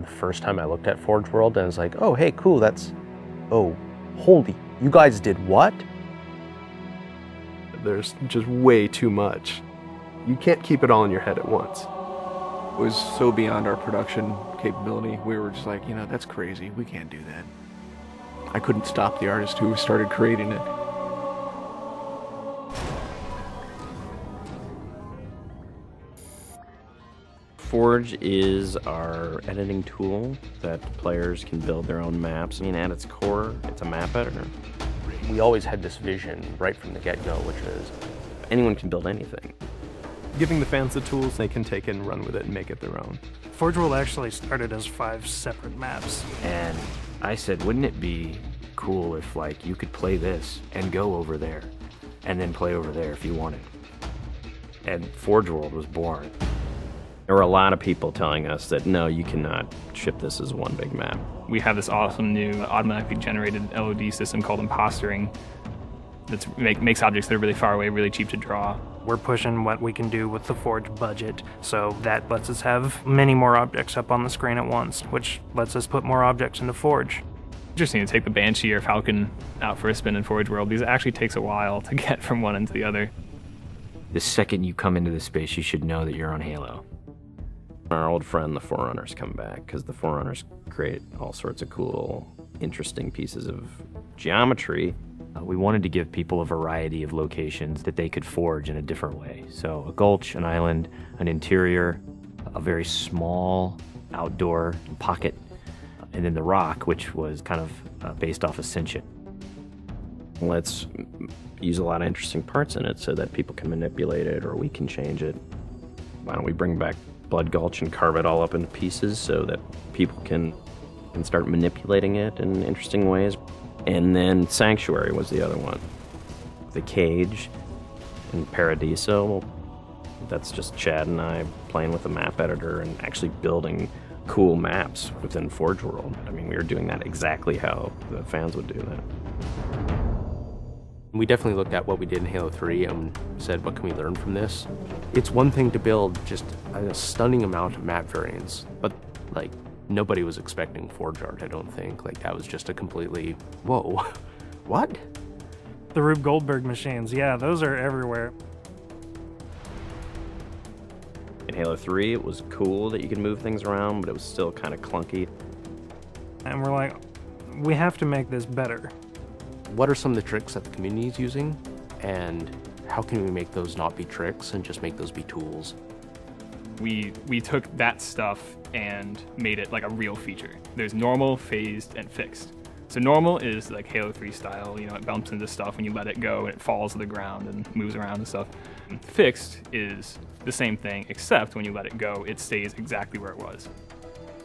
the first time I looked at Forge World, and I was like, oh, hey, cool, oh, holy, you guys did what? There's just way too much. You can't keep it all in your head at once. It was so beyond our production capability. We were just like, you know, that's crazy. We can't do that. I couldn't stop the artist who started creating it. Forge is our editing tool that players can build their own maps. I mean, at its core, it's a map editor. We always had this vision right from the get-go, which is anyone can build anything. Giving the fans the tools, they can take it and run with it and make it their own. Forge World actually started as 5 separate maps. And I said, wouldn't it be cool if, like, you could play this and go over there and then play over there if you wanted? And Forge World was born. There were a lot of people telling us that, no, you cannot ship this as one big map. We have this awesome new automatically generated LOD system called impostering that makes objects that are really far away really cheap to draw. We're pushing what we can do with the Forge budget, so that lets us have many more objects up on the screen at once, which lets us put more objects into Forge. Interesting to take the Banshee or Falcon out for a spin in Forge World, because it actually takes a while to get from one end to the other. The second you come into this space, you should know that you're on Halo. Our old friend, the Forerunners, come back, because the Forerunners create all sorts of cool, interesting pieces of geometry. We wanted to give people a variety of locations that they could forge in a different way. So a gulch, an island, an interior, a very small outdoor pocket, and then the rock, which was kind of based off Ascension. Let's use a lot of interesting parts in it so that people can manipulate it or we can change it. Why don't we bring back Blood Gulch and carve it all up into pieces so that people can start manipulating it in interesting ways. And then Sanctuary was the other one. The Cage and Paradiso, that's just Chad and I playing with a map editor and actually building cool maps within Forge World. I mean, we were doing that exactly how the fans would do that. we definitely looked at what we did in Halo 3 and said, what can we learn from this? It's one thing to build just a stunning amount of map variants, but like nobody was expecting Forge art, I don't think. Like that was just a completely, whoa, what? The Rube Goldberg machines, yeah, those are everywhere. In Halo 3, it was cool that you could move things around, but it was still kind of clunky. And we're like, we have to make this better. What are some of the tricks that the community is using, and how can we make those not be tricks and just make those be tools? We took that stuff and made it like a real feature. There's normal, phased, and fixed. So normal is like Halo 3 style, you know, it bumps into stuff when you let it go and it falls to the ground and moves around and stuff. And fixed is the same thing, except when you let it go, it stays exactly where it was.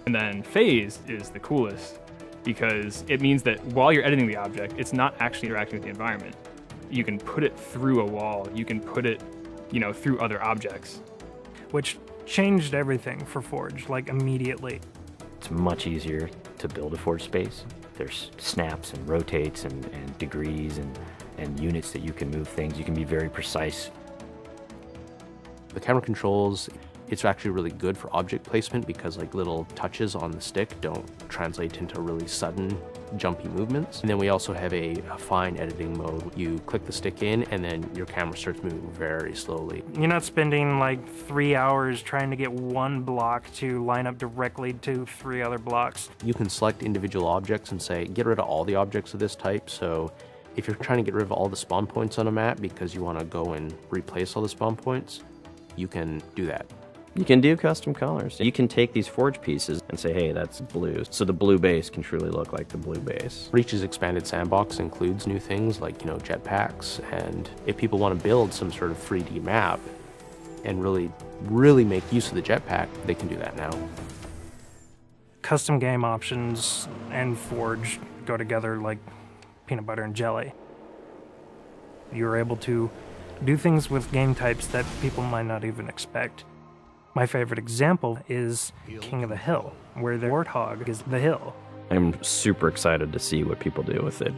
And then phased is the coolest because it means that while you're editing the object, it's not actually interacting with the environment. You can put it through a wall, you can put it, you know, through other objects. Which changed everything for Forge, like immediately. It's much easier to build a Forge space. There's snaps and rotates and degrees and units that you can move things. You can be very precise. The camera controls, it's actually really good for object placement because like little touches on the stick don't translate into really sudden jumpy movements. And then we also have a fine editing mode. You click the stick in and then your camera starts moving very slowly. You're not spending like 3 hours trying to get one block to line up directly to 3 other blocks. You can select individual objects and say, get rid of all the objects of this type. So if you're trying to get rid of all the spawn points on a map because you want to go and replace all the spawn points, you can do that. You can do custom colors. You can take these Forge pieces and say, hey, that's blue. So the blue base can truly look like the blue base. Reach's expanded sandbox includes new things like, you know, jetpacks. And if people want to build some sort of 3D map and really make use of the jetpack, they can do that now. Custom game options and Forge go together like peanut butter and jelly. You're able to do things with game types that people might not even expect. My favorite example is King of the Hill, where the warthog is the hill. I'm super excited to see what people do with it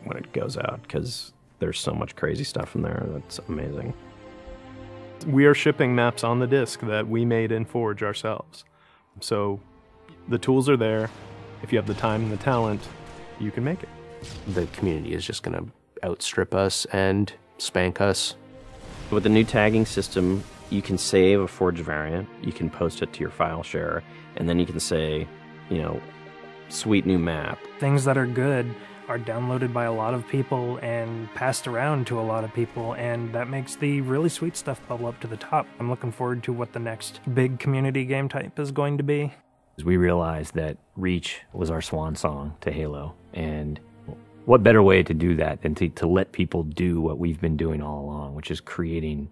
when it goes out, because there's so much crazy stuff in there that's amazing. We are shipping maps on the disc that we made in Forge ourselves. So The tools are there. If you have the time and the talent, you can make it. The community is just going to outstrip us and spank us. With the new tagging system, you can save a forged variant, you can post it to your file share, and then you can say, you know, sweet new map. Things that are good are downloaded by a lot of people and passed around to a lot of people, and that makes the really sweet stuff bubble up to the top. I'm looking forward to what the next big community game type is going to be. We realized that Reach was our swan song to Halo, and what better way to do that than to let people do what we've been doing all along, which is creating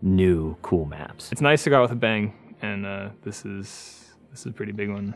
new cool maps. It's nice to go out with a bang, and this is a pretty big one.